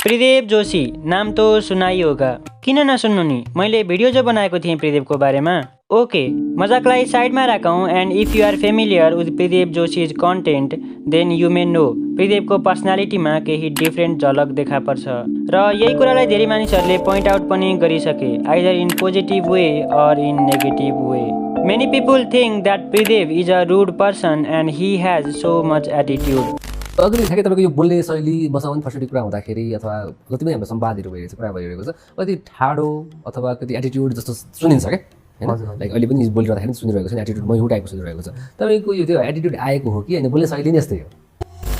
प्रिदेव जोशी नाम तो सुना ही होगा, किन नसुन्नु नि। मैले भिडियो जो बनाएको थिएँ प्रिदेवको बारेमा। ओके, मजाकलाई साइडमा राखौँ and if you are familiar with Pridev Joshi's content then you may know प्रिदेवको पर्सनालिटीमा केही डिफ्रेन्ट झलक देखा पर्छ र यही कुरालाई धेरै मानिसहरूले पोइन्ट आउट पनि गरिसके, either in positive way or in negative way. Many people think that Pridev is a rude person and he has so much attitude. अघि ठ्याक्कै तपाईँको यो बोल्ने शैली बसाउने फर्स्टि कुरा हुँदाखेरि अथवा जति पनि हाम्रो संवादहरू भइरहेको छ, कुरा भइरहेको छ, कति ठाडो अथवा कति एटिट्युड जस्तो सुनिन्छ क्या, हैन? लाइक अहिले पनि बोलिरहँदाखेरि सुनिरहेको छ, एटिट्युड मै टाइपको सुनिरहेको छ। तपाईँको यो त्यो एटिट्युड आएको हो कि होइन, बोल्ने शैली नै यस्तै हो?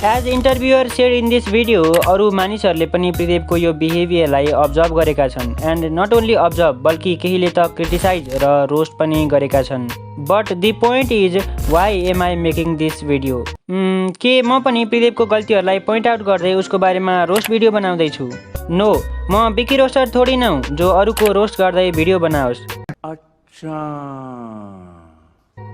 As interviewer said in this video, अरू मानिसहरूले पनि प्रिदेवको यो बिहेभियरलाई अब्जर्भ गरेका छन् एन्ड नट ओन्ली अब्जर्भ बल्कि केहीले त क्रिटिसाइज र रोस्ट पनि गरेका छन्। But the point is why am I making this video? के म पनि प्रिदेवको गल्तीहरूलाई पोइन्ट आउट गर्दै उसको बारेमा रोस्ट भिडियो बनाउँदैछु? नो, म बिकी रोस्टर थोडी न हुँ जो अरूको रोस्ट गर्दै video बनाओस्।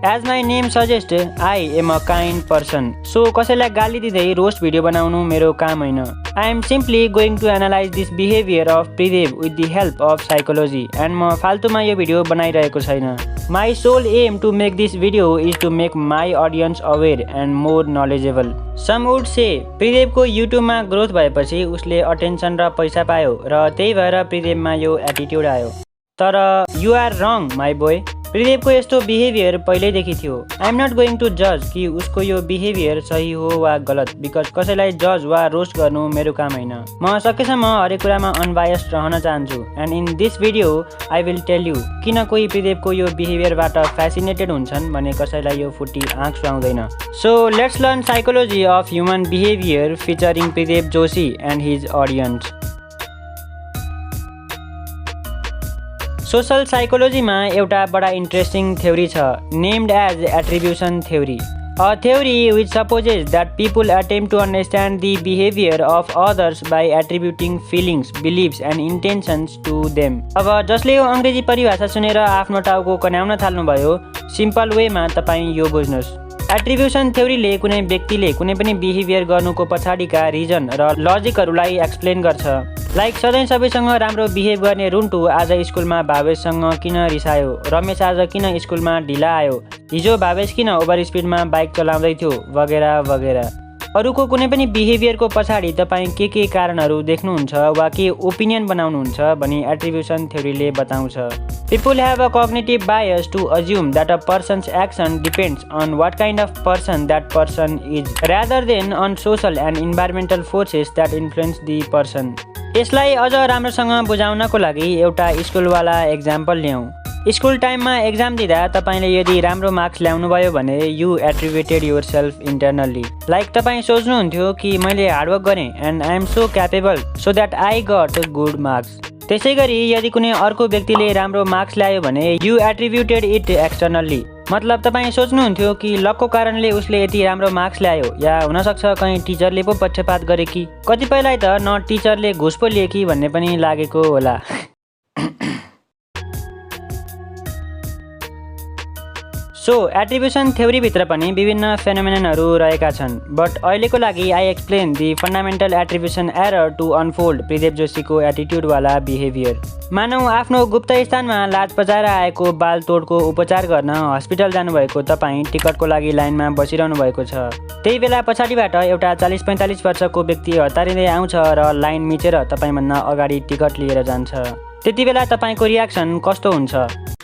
As my name suggests, I am a kind person. So कसैलाई गाली दिँदै रोस्ट भिडियो बनाउनु मेरो काम होइन। I am simply going to analyze this behavior of Pridev with the help of psychology. And म फाल्तुमा यो भिडियो बनाइरहेको छैन। My sole aim to make this video is to make my audience aware and more knowledgeable. Some would say प्रिदेवको युट्युबमा growth भएपछि उसले attention र पैसा पायो र त्यही भएर प्रिदेवमा यो एटिट्युड आयो। तर you are wrong my boy. प्रिदेवको यस्तो बिहेभियर पहिल्यैदेखि थियो। I am not going to जज कि उसको यो बिहेभियर सही हो वा गलत, बिकज कसैलाई जज वा रोस्ट गर्नु मेरो काम होइन। म सकेसम्म हरेक कुरामा अनबायस्ड रहन चाहन्छु and in this video I will tell you किन कोही प्रिदेवको यो बिहेभियरबाट फेसिनेटेड हुन्छन् भने कसैलाई यो फुट्टी आँख सुहाउँदैन। So let's learn psychology of human behaviour featuring Pridev Joshi and his audience. Social साइकोलोजीमा एउटा बडा इन्ट्रेस्टिङ थ्योरी छ named as attribution theory, a theory which supposes that people attempt to understand the behaviour of others by attributing feelings, beliefs and intentions to them. अब जसले यो अङ्ग्रेजी परिभाषा सुनेर आफ्नो टाउको कन्याउन थाल्नुभयो, सिम्पल वेमा तपाईँ यो बुझ्नुहोस्। एट्रिब्युसन थ्योरीले कुनै व्यक्तिले कुनै पनि बिहेभियर गर्नुको पछाडिका रिजन र लजिकहरूलाई एक्सप्लेन गर्छ। लाइक सधैँ सबैसँग राम्रो बिहेभ गर्ने रुन्टु आज स्कुलमा भावेशसँग किन रिसायो, रमेश आज किन स्कुलमा ढिला आयो, हिजो भावेश किन ओभर स्पिडमा बाइक चलाउँदै थियो, वगैरा वगैरा। अरूको कुनै पनि बिहेभियरको पछाडि तपाईँ के कारणहरू देख्नुहुन्छ वा के ओपिनियन बनाउनुहुन्छ भनी एट्रिब्युसन थ्योरीले बताउँछ। People have a cognitive bias to assume that a person's action depends on what kind of person that person is, rather than on social and environmental forces that influence the person. यसलाई अझ राम्रोसँग बुझाउनको लागि एउटा स्कुलवाला example ल्याउँ। School टाइममा exam दिँदा तपाईँले यदि राम्रो मार्क्स ल्याउनुभयो भने you attributed yourself internally. Like तपाईँ सोच्नुहुन्थ्यो कि मैले हार्डवर्क गरेँ and I am so capable so that I got good marks. त्यसै गरी यदि कुनै अर्को व्यक्तिले राम्रो मार्क्स ल्यायो भने यु एट्रिब्युटेड इट एक्सटर्नल्ली। मतलब तपाईँ सोच्नुहुन्थ्यो कि लकको कारणले उसले यति राम्रो मार्क्स ल्यायो, या हुनसक्छ कहीँ टिचरले पो पक्षपात गरे कि, कतिपयलाई त न टिचरले घुस पो लिए कि भन्ने पनि लागेको होला। सो एट्रिब्युसन थ्योरीभित्र पनि विभिन्न फेनोमेननहरू रहेका छन्, बट अहिलेको लागि I explain the fundamental attribution error to unfold Pridev जोशीको एटिट्युडवाला बिहेभियर। मानौ आफ्नो गुप्त स्थानमा लाज पचाएर आएको बाल तोडको उपचार गर्न हस्पिटल जानुभएको तपाईँ टिकटको लागि लाइनमा बसिरहनु भएको छ। त्यही बेला पछाडिबाट एउटा 40-45 वर्षको व्यक्ति हतारिँदै आउँछ र लाइन मिचेर तपाईँभन्दा अगाडि टिकट लिएर जान्छ। त्यति बेला तपाईँको रियाक्सन कस्तो हुन्छ?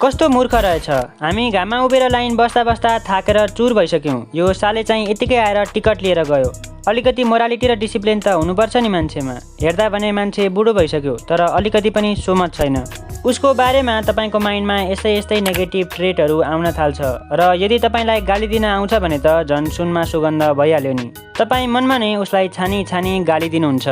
कस्तो मूर्ख रहेछ, हामी घाममा उभिएर लाइन बस्दा बस्दा थाकेर चुर भइसक्यौँ, यो साले चाहिँ यतिकै आएर टिकट लिएर गयो। अलिकति मोरालिटी र डिसिप्लिन त हुनुपर्छ नि मान्छेमा। हेर्दा भने मान्छे बुढो भइसक्यो तर अलिकति पनि सोमत छैन। उसको बारेमा तपाईँको माइन्डमा यस्तै नेगेटिभ ट्रेटहरू आउन थाल्छ र यदि तपाईँलाई गाली दिन आउँछ भने त झन् सुनमा सुगन्ध भइहाल्यो नि। तपाईँ मनमा नै उसलाई छानी गाली दिनुहुन्छ।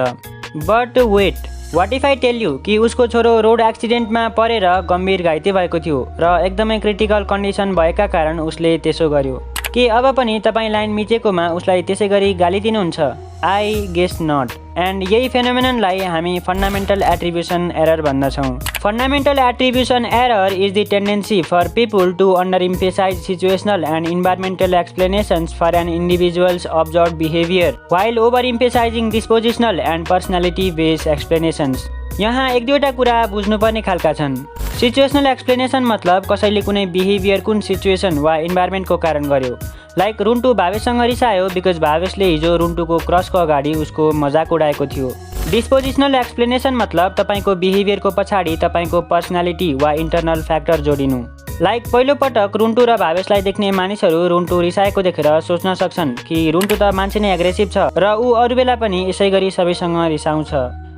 But wait, what if I tell you कि उसको छोरो रोड एक्सिडेन्टमा परेर गम्भीर घाइते भएको थियो र एकदमै क्रिटिकल कन्डिसन भएका कारण उसले त्यसो गर्यो। के अब पनि तपाईँ लाइन मिचेकोमा उसलाई त्यसै गरी गाली दिनुहुन्छ? I guess not. एन्ड यही फेनोमेननलाई हामी फन्डामेन्टल एट्रिब्युसन एरर भन्दछौँ। Fundamental attribution error is the tendency for people to under emphasize situational and environmental explanations for an individuals observe behaviour while over emphasizing dispositional and personality based explanations. यहाँ एक दुईवटा कुरा बुझ्नुपर्ने खालका छन्। Situational explanation मतलब कसैले कुनै बिहेभियर कुन सिचुएसन वा इन्भाइरोमेन्टको कारण गर्यो। लाइक रुन्टु भावेशसँग रिसायो बिकज भावेशले हिजो रुन्टुको क्रसको अगाडि उसको मजाक उडाएको थियो। डिस्पोजिसनल एक्सप्लेनेसन मतलब तपाईँको बिहेभियरको पछाडि तपाईँको पर्सनालिटी वा इन्टरनल फ्याक्टर जोडिनु। लाइक पहिलोपटक रुन्टु र भावेशलाई देख्ने मानिसहरू रुन्टु रिसाएको देखेर सोच्न सक्छन् कि रुन्टु त मान्छे नै एग्रेसिभ छ र ऊ अरू बेला पनि यसै गरी सबैसँग रिसाउँछ।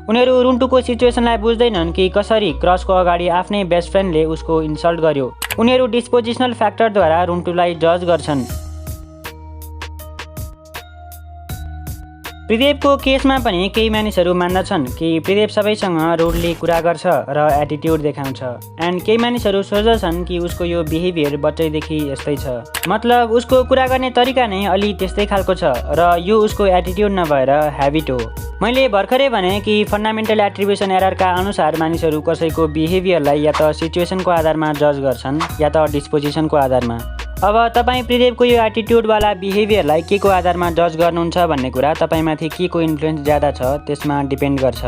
उनीहरू रुन्टुको सिचुएसनलाई बुझ्दैनन् कि कसरी क्रसको अगाडि आफ्नै बेस्ट फ्रेन्डले उसको इन्सल्ट गर्यो। उनीहरू डिस्पोजिसनल फ्याक्टरद्वारा रुन्टुलाई जज गर्छन्। प्रिदेवको केसमा पनि केही मानिसहरू मान्दछन् कि प्रिदेव सबैसँग रुडली कुरा गर्छ र एटिट्युड देखाउँछ। एन्ड केही मानिसहरू सोच्दछन् कि उसको यो बिहेभियर बच्चैदेखि यस्तै छ, मतलब उसको कुरा गर्ने तरिका नै अलि त्यस्तै खालको छ र यो उसको एटिट्युड नभएर ह्याबिट हो। मैले भर्खरै भने कि फन्डामेन्टल एट्रिब्युसन एररका अनुसार मानिसहरू कसैको बिहेभियरलाई या त सिचुएसनको आधारमा जज गर्छन् या त डिस्पोजिसनको आधारमा। अब तपाईँ प्रिदेवको यो एटिट्युडवाला बिहेभियरलाई के को आधारमा जज गर्नुहुन्छ भन्ने कुरा तपाईँमाथि के को इन्फ्लुएन्स ज्यादा छ त्यसमा डिपेन्ड गर्छ।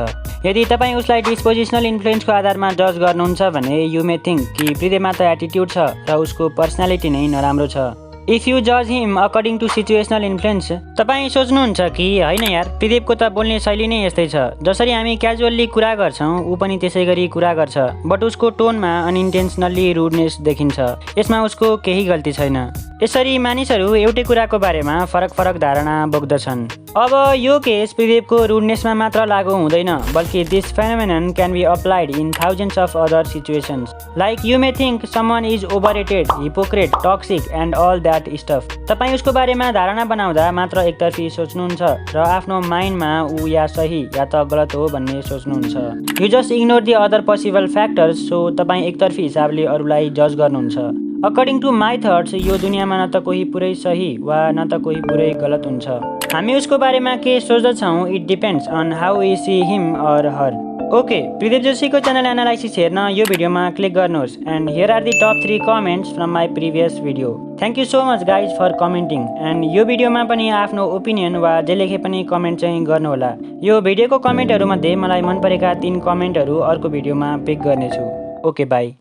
यदि तपाईँ उसलाई डिस्पोजिसनल इन्फ्लुएन्सको आधारमा जज गर्नुहुन्छ भने यु मे थिङ्क कि प्रिदेवमा त एटिट्युड छ र उसको पर्सनालिटी नै नराम्रो छ। इफ यु जज हिम अकर्डिङ टु सिचुएसनल इन्फ्लुएन्स, तपाईँ सोच्नुहुन्छ कि होइन यार प्रिदेवको त बोल्ने शैली नै यस्तै छ, जसरी हामी क्याजुअल्ली कुरा गर्छौँ ऊ पनि त्यसै गरी कुरा गर्छ, बट उसको टोनमा अनइन्टेन्सनल्ली रुडनेस देखिन्छ, यसमा उसको केही गल्ती छैन। यसरी मानिसहरू एउटै कुराको बारेमा फरक फरक धारणा बोक्दछन्। अब यो केस प्रिदेवको रुडनेसमा मात्र लागू हुँदैन, बल्कि this phenomenon can be applied in thousands of other situations. Like you may think someone is overrated, hypocrite, toxic and all that stuff. तपाईँ उसको बारेमा धारणा बनाउँदा मात्र एकतर्फी सोच्नुहुन्छ र आफ्नो माइन्डमा ऊ या सही या त गलत हो भन्ने सोच्नुहुन्छ। You just ignore the other possible factors, so तपाईँ एकतर्फी हिसाबले अरूलाई जज गर्नुहुन्छ। अकर्डिङ टु माई थट्स यो दुनियाँमा न त कोही पुरै सही वा न त कोही पुरै गलत हुन्छ। हामी उसको बारेमा के सोच्दछौँ it depends on how we see him or her. Okay, Pridev जोशीको च्यानल एनालाइसिस हेर्न यो भिडियोमा क्लिक गर्नुहोस् and here are the top 3 comments from my previous video. Thank you so much guys for commenting and यो भिडियोमा पनि आफ्नो opinion वा जे लेखे पनि कमेन्ट चाहिँ गर्नुहोला। यो भिडियोको कमेन्टहरूमध्ये मलाई मन परेका 3 कमेन्टहरू अर्को भिडियोमा पिक गर्नेछु। Okay, by.